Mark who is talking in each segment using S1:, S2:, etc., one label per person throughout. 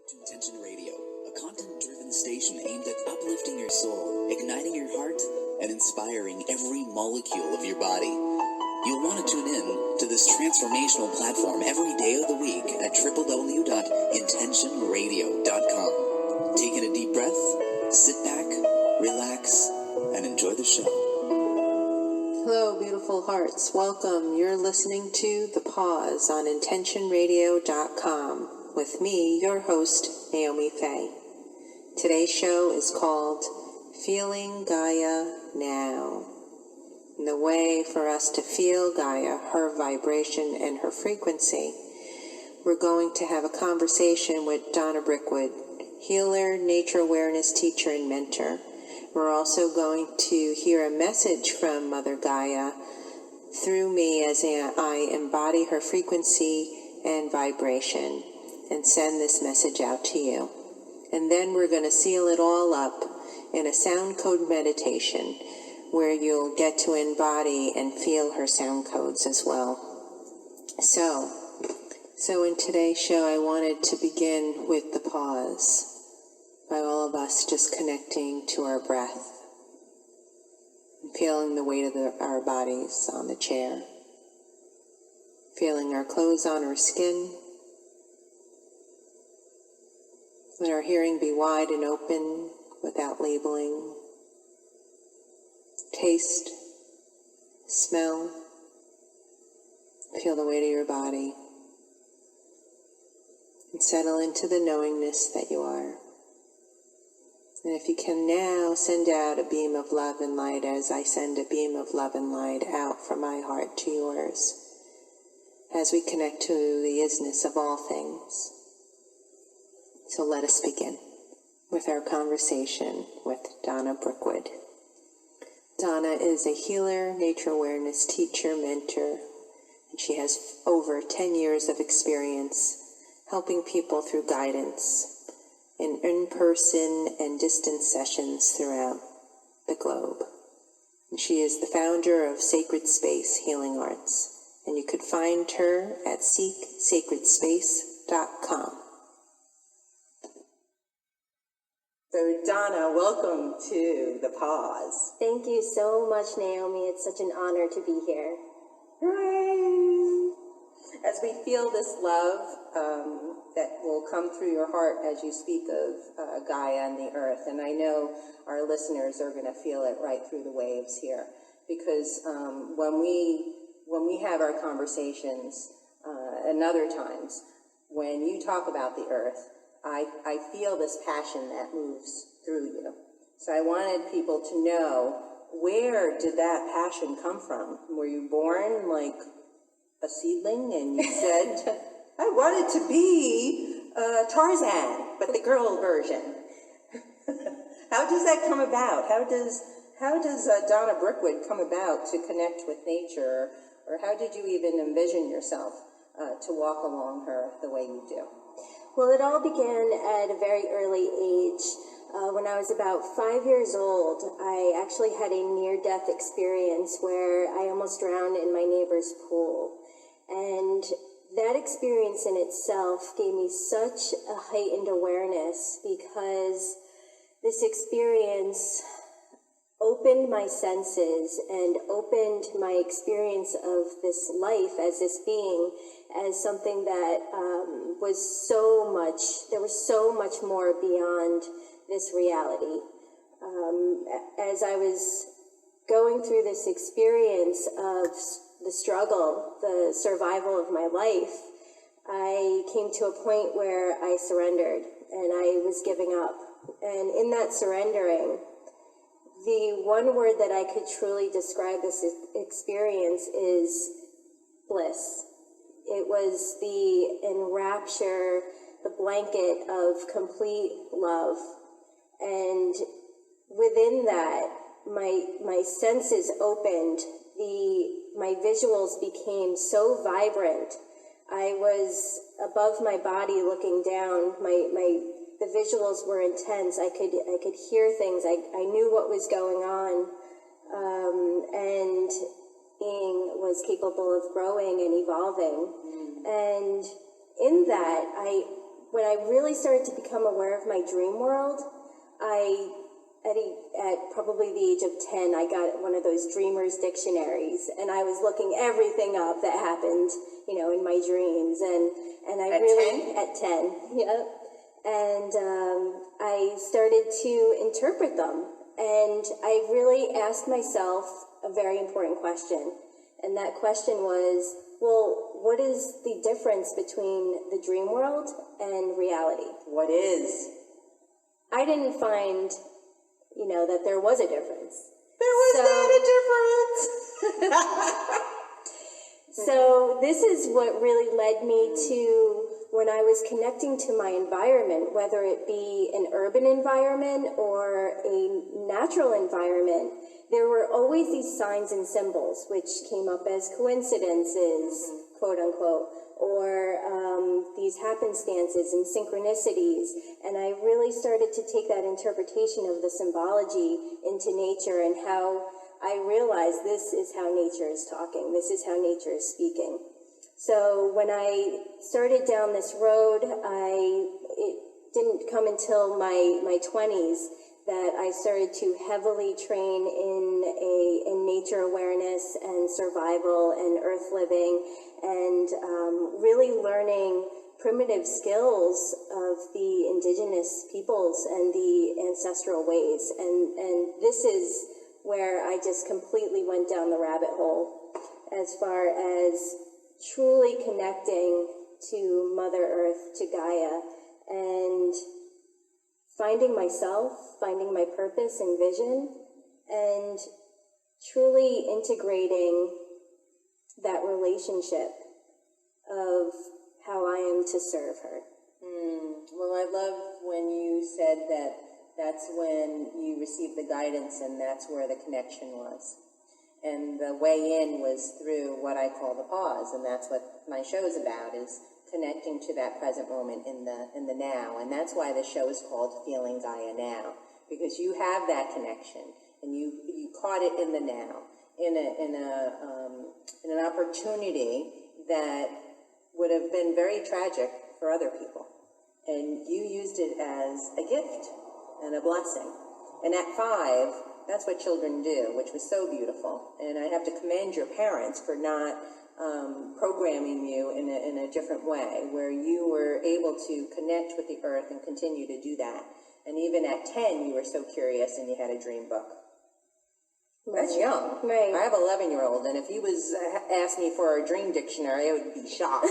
S1: To Intention Radio, a content-driven station aimed at uplifting your soul, igniting your heart, and inspiring every molecule of your body. You'll want to tune in to this transformational platform every day of the week at www.intentionradio.com. Taking a deep breath, sit back, relax, and enjoy the show.
S2: Hello, beautiful hearts. Welcome. You're listening to The Pause on intentionradio.com with me, your host, Naomi Fay. Today's show is called Feeling Gaia Now. And the way for us to feel Gaia, her vibration and her frequency, we're going to have a conversation with Donna Brickwood, healer, nature awareness teacher, and mentor. We're also going to hear a message from Mother Gaia through me as I embody her frequency and vibration and send this message out to you. And then we're going to seal it all up in a sound code meditation where you'll get to embody and feel her sound codes as well. So in today's show, I wanted to begin with the pause, by all of us just connecting to our breath and feeling the weight of our bodies on the chair, feeling our clothes on our skin. Let our hearing be wide and open without labeling. Taste, smell, feel the weight of your body, and settle into the knowingness that you are. And if you can now send out a beam of love and light as I send a beam of love and light out from my heart to yours, as we connect to the isness of all things. So let us begin with our conversation with Donna Brickwood. Donna is a healer, nature awareness teacher, mentor, and she has over 10 years of experience helping people through guidance in in-person and distance sessions throughout the globe. And she is the founder of Sacred Space Healing Arts, and you could find her at seeksacredspace.com. So Donna, welcome to The Pause.
S3: Thank you so much, Naomi. It's such an honor to be here.
S2: Hooray! As we feel this love that will come through your heart as you speak of Gaia and the earth, and I know our listeners are going to feel it right through the waves here, because when we have our conversations and other times, when you talk about the earth, I feel this passion that moves through you. So I wanted people to know, where did that passion come from? Were you born like a seedling and you said, I wanted to be Tarzan, but the girl version? How does that come about? How does Donna Brickwood come about to connect with nature? Or how did you even envision yourself to walk along her the way you do?
S3: Well, it all began at a very early age. When I was about 5 years old, I actually had a near-death experience where I almost drowned in my neighbor's pool. And that experience in itself gave me such a heightened awareness, because this experience opened my senses and opened my experience of this life as this being as something that was so much, there was so much more beyond this reality. As I was going through this experience of the struggle, the survival of my life, I came to a point where I surrendered and I was giving up. And in that surrendering, the one word that I could truly describe this experience is bliss. It was the enrapture, the blanket of complete love. And within that, my senses opened, my visuals became so vibrant. I was above my body looking down. The visuals were intense. I could hear things. I knew what was going on. And being was capable of growing and evolving. And in that, when I really started to become aware of my dream world, at probably the age of 10, I got one of those dreamers dictionaries, and I was looking everything up that happened, in my dreams, and I
S2: at
S3: really
S2: 10?
S3: at 10, yeah, and I started to interpret them, and I really asked myself a very important question, and that question was, well, what is the difference between the dream world and reality?
S2: What is?
S3: I didn't find, that there was a difference.
S2: There was not a difference.
S3: So this is what really led me to when I was connecting to my environment, whether it be an urban environment or a natural environment, there were always these signs and symbols which came up as coincidences, quote unquote, or these happenstances and synchronicities. And I really started to take that interpretation of the symbology into nature, and how I realized this is how nature is talking. This is how nature is speaking. So when I started down this road, it didn't come until my 20s that I started to heavily train in nature awareness and survival and earth living, and really learning primitive skills of the indigenous peoples and the ancestral ways. And this is where I just completely went down the rabbit hole as far as truly connecting to Mother Earth, to Gaia, and finding myself, finding my purpose and vision, and truly integrating that relationship of how I am to serve her.
S2: Well, I love when you said that that's when you received the guidance, and that's where the connection was. And the way in was through what I call the pause, and that's what my show is about, is connecting to that present moment in the now. And that's why the show is called Feeling Gaia Now, because you have that connection, and you caught it in the now, in an opportunity that would have been very tragic for other people, and you used it as a gift and a blessing. And at 5, that's what children do, which was so beautiful. And I have to commend your parents for not programming you in a different way, where you were able to connect with the earth and continue to do that. And even at 10, you were so curious and you had a dream book. That's young.
S3: Right.
S2: I have an 11-year-old, and if he was asked me for a dream dictionary, I would be shocked.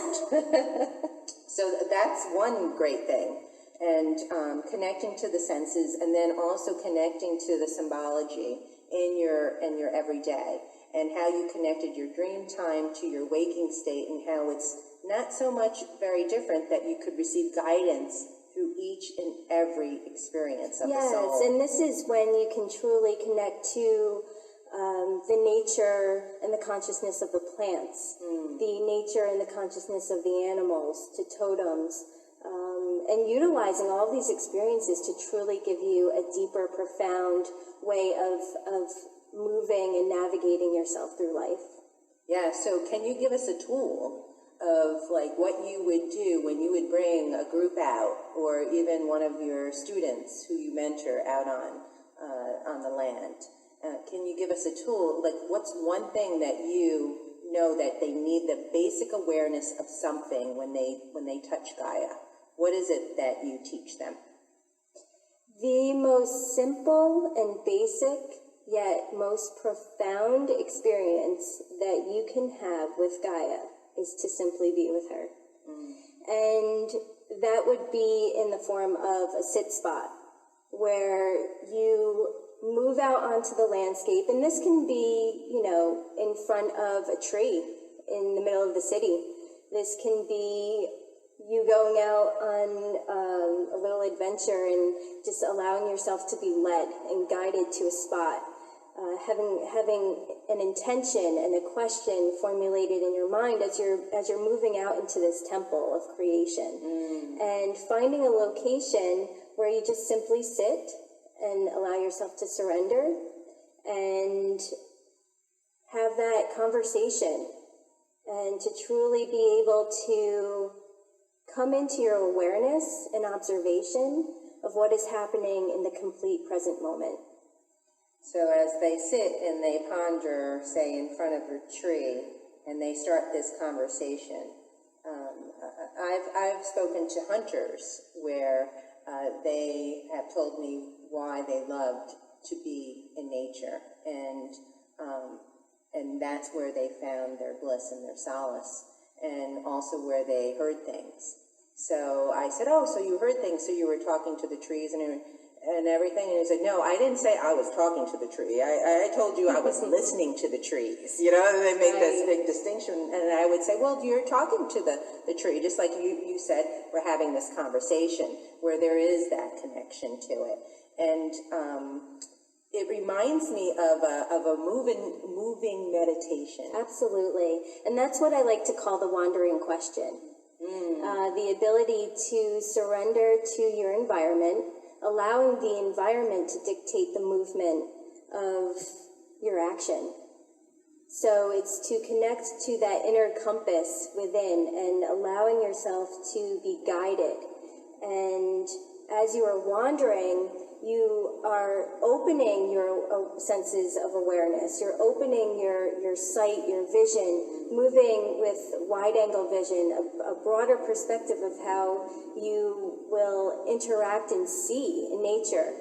S2: So that's one great thing. And connecting to the senses, and then also connecting to the symbology in your everyday, and how you connected your dream time to your waking state, and how it's not so much very different, that you could receive guidance through each and every experience of the soul.
S3: Yes, and this is when you can truly connect to the nature and the consciousness of the plants, the nature and the consciousness of the animals, to totems, and utilizing all these experiences to truly give you a deeper, profound way of moving and navigating yourself through life.
S2: Yeah, so can you give us a tool of like what you would do when you would bring a group out, or even one of your students who you mentor out on the land? Can you give us a tool, like what's one thing that you know that they need, the basic awareness of something when they touch Gaia? What is it that you teach them?
S3: The most simple and basic, yet most profound experience that you can have with Gaia is to simply be with her. And that would be in the form of a sit spot, where you move out onto the landscape, and this can be, in front of a tree in the middle of the city. This can be you going out on a little adventure and just allowing yourself to be led and guided to a spot, having an intention and a question formulated in your mind as you're moving out into this temple of creation, and finding a location where you just simply sit and allow yourself to surrender and have that conversation, and to truly be able to come into your awareness and observation of what is happening in the complete present moment.
S2: So as they sit and they ponder, say, in front of a tree, and they start this conversation, I've spoken to hunters where they have told me why they loved to be in nature, and that's where they found their bliss and their solace, and also where they heard things. So I said, oh, so you heard things, so you were talking to the trees and everything? And he said, no, I didn't say I was talking to the tree. I told you I was listening to the trees. You know, they make this big distinction. And I would say, well, you're talking to the tree, just like you said, we're having this conversation where there is that connection to it. And it reminds me of a moving meditation.
S3: Absolutely. And that's what I like to call the wandering question. The ability to surrender to your environment, allowing the environment to dictate the movement of your action. So it's to connect to that inner compass within and allowing yourself to be guided. And as you are wandering, you are opening your senses of awareness. You're opening your sight, your vision, moving with wide-angle vision, a broader perspective of how you will interact and see in nature.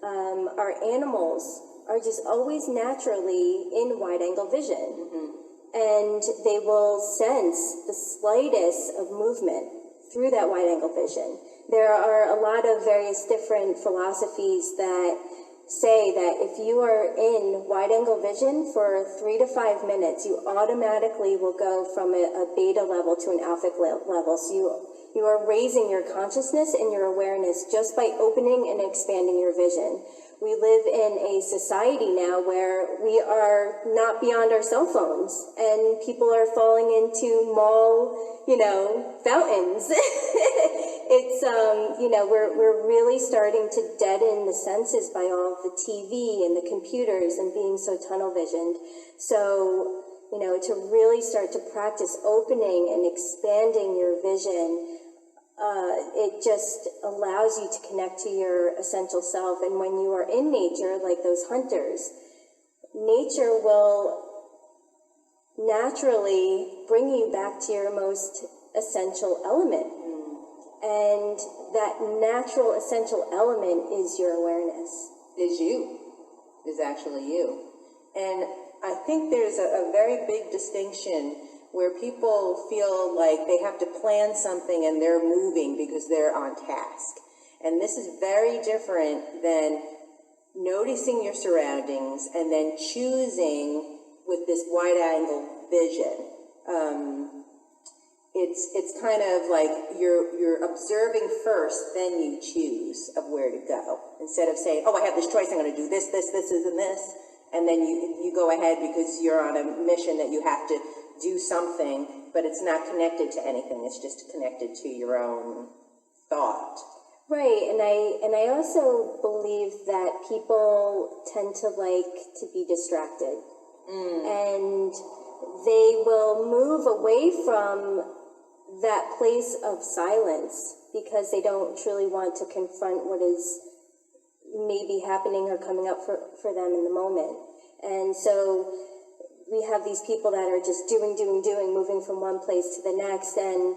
S3: Our animals are just always naturally in wide-angle vision. And they will sense the slightest of movement through that wide-angle vision. There are a lot of various different philosophies that say that if you are in wide-angle vision for 3 to 5 minutes, you automatically will go from a beta level to an alpha level. So you are raising your consciousness and your awareness just by opening and expanding your vision. We live in a society now where we are not beyond our cell phones, and people are falling into mall, fountains. It's, we're really starting to deaden the senses by all of the TV and the computers and being so tunnel visioned. So, to really start to practice opening and expanding your vision, it just allows you to connect to your essential self. And when you are in nature, like those hunters, nature will naturally bring you back to your most essential element. And that natural essential element is your awareness.
S2: Is actually you. And I think there's a very big distinction where people feel like they have to plan something and they're moving because they're on task. And this is very different than noticing your surroundings and then choosing with this wide-angle vision. It's kind of like you're observing first, then you choose of where to go. Instead of saying, oh, I have this choice, I'm going to do this, and this, and then you go ahead because you're on a mission that you have to do something, but it's not connected to anything. It's just connected to your own thought.
S3: Right, and I also believe that people tend to like to be distracted. And they will move away from that place of silence because they don't truly want to confront what is maybe happening or coming up for them in the moment. And so we have these people that are just doing, moving from one place to the next, and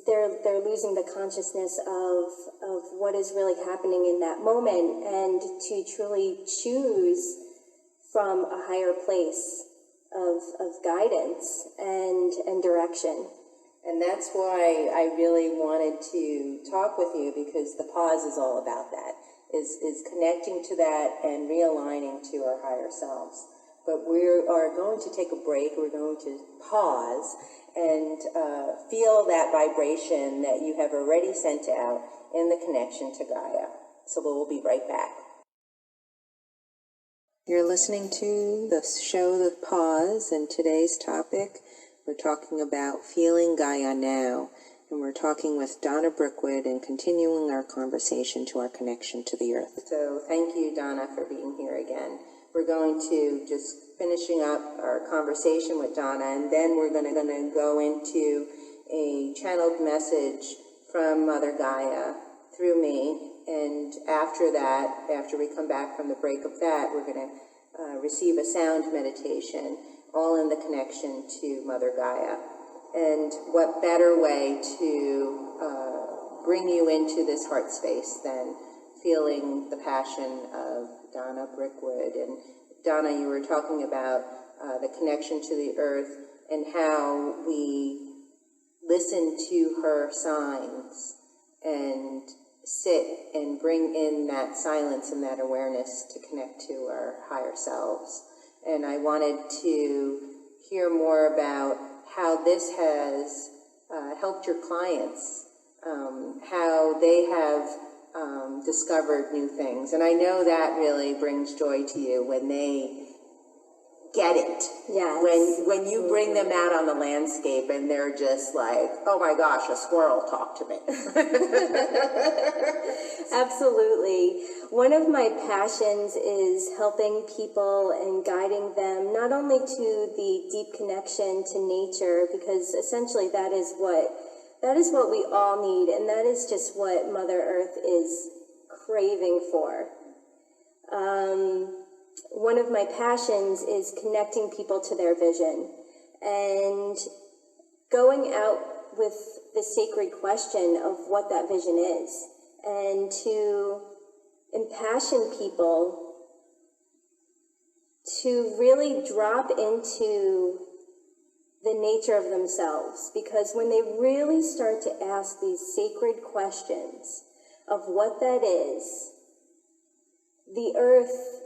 S3: they're losing the consciousness of what is really happening in that moment, and to truly choose from a higher place of guidance and direction.
S2: And that's why I really wanted to talk with you, because the pause is all about that, is connecting to that and realigning to our higher selves. But we are going to take a break. We're going to pause and feel that vibration that you have already sent out in the connection to Gaia. So we'll be right back.
S4: You're listening to the show The Pause, and today's topic, we're talking about feeling Gaia now, and we're talking with Donna Brickwood and continuing our conversation to our connection to the earth.
S2: So thank you, Donna, for being here again. We're going to just finishing up our conversation with Donna, and then we're going to go into a channeled message from Mother Gaia through me, and after that, after we come back from the break of that, we're going to receive a sound meditation, all in the connection to Mother Gaia. And what better way to bring you into this heart space than feeling the passion of Donna Brickwood. And Donna, you were talking about the connection to the earth and how we listen to her signs and sit and bring in that silence and that awareness to connect to our higher selves. And I wanted to hear more about how this has helped your clients, how they have discovered new things. And I know that really brings joy to you when they get it.
S3: Yes.
S2: When you bring them out on the landscape and they're just like, oh my gosh, a squirrel talked to me.
S3: Absolutely. One of my passions is helping people and guiding them not only to the deep connection to nature, because essentially that is what we all need, and that is just what Mother Earth is craving for. One of my passions is connecting people to their vision and going out with the sacred question of what that vision is, and to impassion people to really drop into the nature of themselves. Because when they really start to ask these sacred questions of what that is, the earth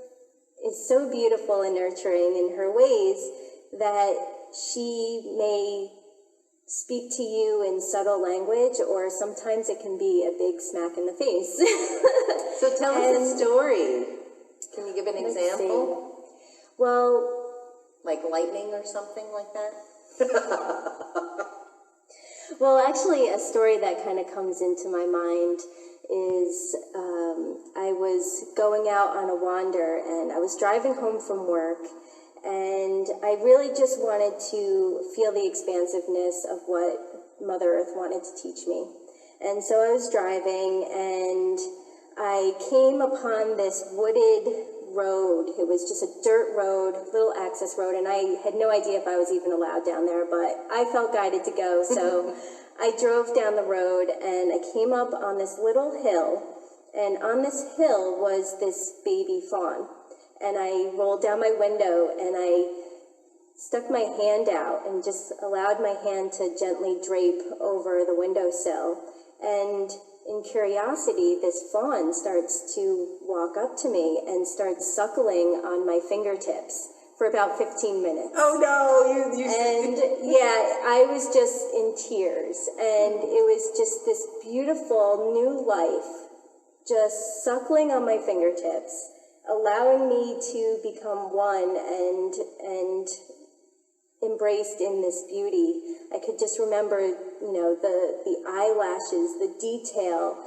S3: is so beautiful and nurturing in her ways that she may speak to you in subtle language, or sometimes it can be a big smack in the face.
S2: So tell us a story. Can you give an
S3: Let's
S2: example?
S3: see. Well,
S2: Like lightning or something like that?
S3: Well, actually, a story that kind of comes into my mind is I was going out on a wander, and I was driving home from work, and I really just wanted to feel the expansiveness of what Mother Earth wanted to teach me. And so I was driving, and I came upon this wooded road. It was just a dirt road, little access road, and I had no idea if I was even allowed down there, but I felt guided to go, so I drove down the road, and I came up on this little hill, and on this hill was this baby fawn, and I rolled down my window, and I stuck my hand out and just allowed my hand to gently drape over the windowsill, and in curiosity, this fawn starts to walk up to me and starts suckling on my fingertips for about 15 minutes.
S2: Oh no, you
S3: And yeah, I was just in tears, and it was just this beautiful new life just suckling on my fingertips, allowing me to become one and embraced in this beauty. I could just remember, the eyelashes, the detail.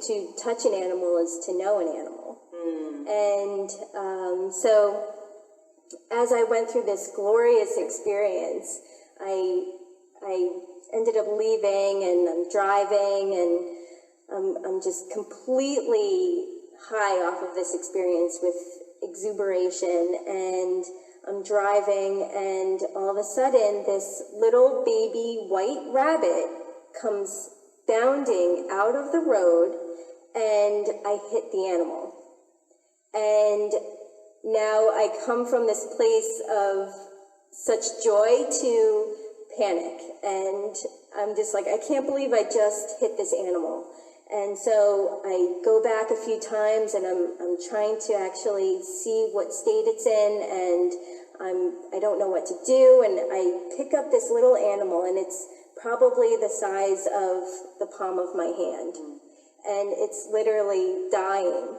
S3: To touch an animal is to know an animal. And so as I went through this glorious experience, I ended up leaving, and I'm driving, and I'm just completely high off of this experience with exuberation, and I'm driving, and all of a sudden this little baby white rabbit comes bounding out of the road, and I hit the animal. And now I come from this place of such joy to panic, and I'm just like, I can't believe I just hit this animal. And so I go back a few times, and I'm trying to actually see what state it's in, and I don't know what to do, and I pick up this little animal, and it's probably the size of the palm of my hand, and it's literally dying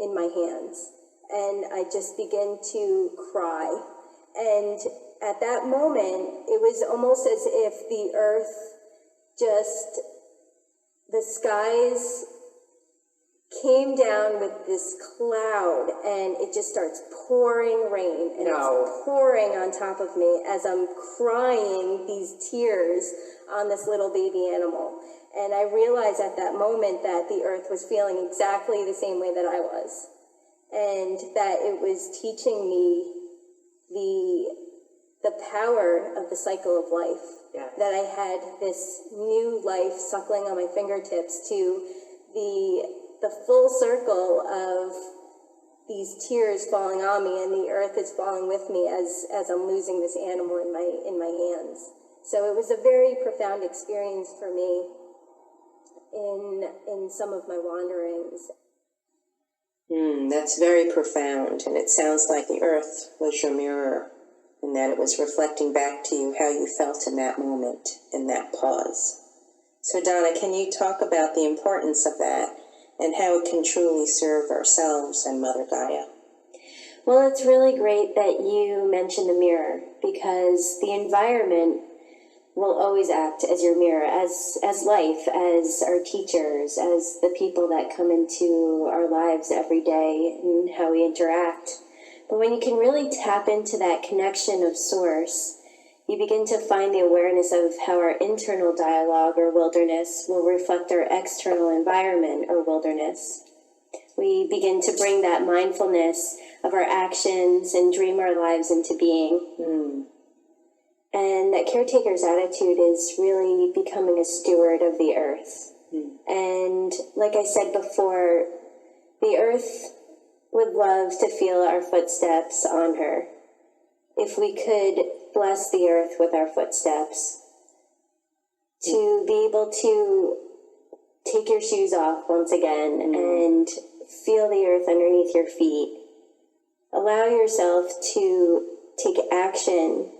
S3: in my hands, and I just begin to cry. And at that moment, it was almost as if the earth the skies came down with this cloud, and it just starts pouring rain, and it's pouring on top of me as I'm crying these tears on this little baby animal. And I realized at that moment that the earth was feeling exactly the same way that I was, and that it was teaching me the power of the cycle of life. Yeah. That I had this new life suckling on my fingertips to the full circle of these tears falling on me, and the earth is falling with me as I'm losing this animal in my hands. So it was a very profound experience for me in some of my wanderings.
S4: That's very profound, and it sounds like the earth was your mirror, and that it was reflecting back to you how you felt in that moment, in that pause. So Donna, can you talk about the importance of that and how it can truly serve ourselves and Mother Gaia?
S3: Well, it's really great that you mentioned the mirror, because the environment will always act as your mirror, as life, as our teachers, as the people that come into our lives every day and how we interact. But when you can really tap into that connection of source, you begin to find the awareness of how our internal dialogue or wilderness will reflect our external environment or wilderness. We begin to bring that mindfulness of our actions and dream our lives into being. And that caretaker's attitude is really becoming a steward of the earth. And like I said before, the earth would love to feel our footsteps on her. If we could bless the earth with our footsteps, to be able to take your shoes off once again and feel the earth underneath your feet. Allow yourself to take action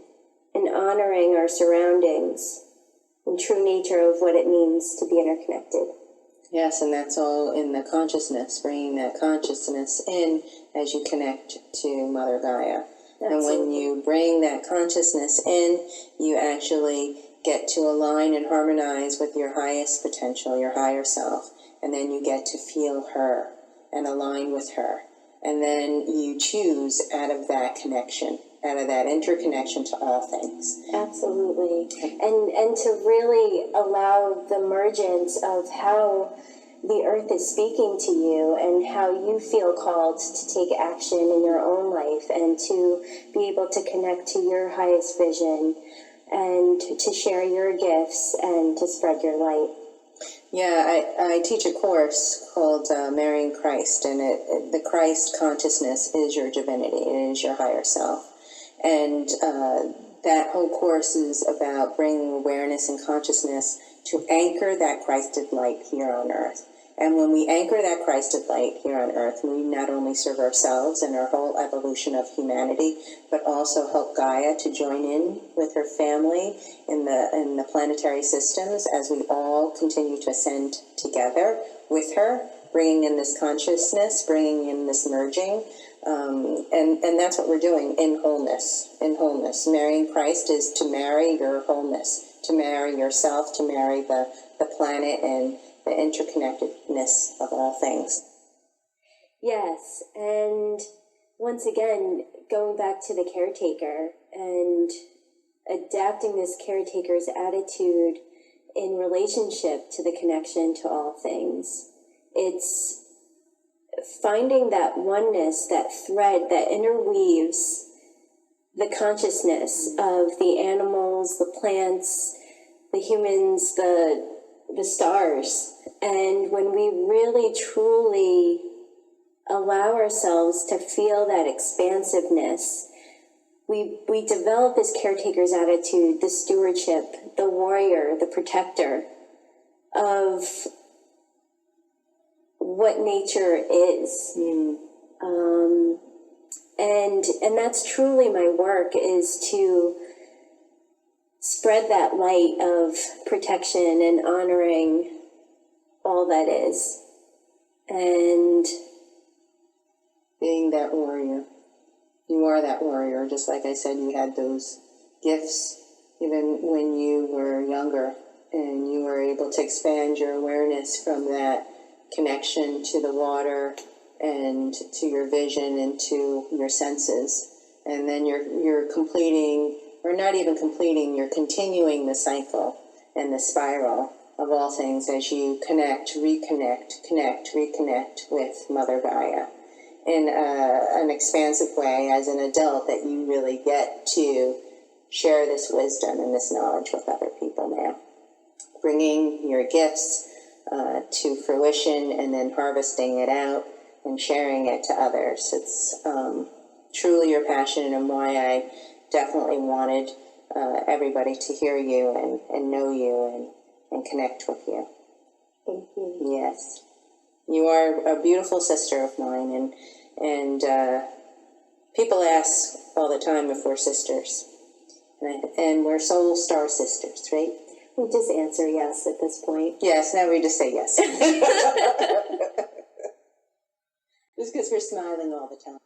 S3: in honoring our surroundings and true nature of what it means to be interconnected.
S4: Yes, and that's all in the consciousness, bringing that consciousness in as you connect to Mother Gaia. Absolutely. And when you bring that consciousness in, you actually get to align and harmonize with your highest potential, your higher self, and then you get to feel her and align with her. And then you choose out of that connection, out of that interconnection to all things.
S3: Absolutely. And to really allow the emergence of how the earth is speaking to you and how you feel called to take action in your own life and to be able to connect to your highest vision and to share your gifts and to spread your light.
S4: Yeah, I teach a course called Marrying Christ, and the Christ consciousness is your divinity, it is your higher self. And that whole course is about bringing awareness and consciousness to anchor that Christed light here on earth. And when we anchor that Christed light here on earth, we not only serve ourselves and our whole evolution of humanity, but also help Gaia to join in with her family in the planetary systems as we all continue to ascend together with her, bringing in this consciousness, bringing in this merging. And that's what we're doing in wholeness. In wholeness. Marrying Christ is to marry your wholeness, to marry yourself, to marry the planet and the interconnectedness of all things.
S3: Yes, and once again, going back to the caretaker and adapting this caretaker's attitude in relationship to the connection to all things. It's finding that oneness, that thread that interweaves the consciousness of the animals, the plants, the humans, the stars. And when we really truly allow ourselves to feel that expansiveness, we develop this caretaker's attitude, the stewardship, the warrior, the protector of what nature is. And that's truly my work, is to spread that light of protection and honoring all that is. And
S4: being that warrior. You are that warrior. Just like I said, you had those gifts even when you were younger, and you were able to expand your awareness from that connection to the water and to your vision and to your senses. And then you're completing, or not even completing, you're continuing the cycle and the spiral of all things as you connect, reconnect with Mother Gaia in an expansive way as an adult, that you really get to share this wisdom and this knowledge with other people now. Bringing your gifts to fruition and then harvesting it out and sharing it to others. It's truly your passion, and why I definitely wanted everybody to hear you and know you and connect with you.
S3: Thank you.
S4: Yes. You are a beautiful sister of mine, and people ask all the time if we're sisters. And we're soul star sisters, right?
S3: We just answer yes at this point.
S4: Yes, now we just say yes. Just because we're smiling all the time.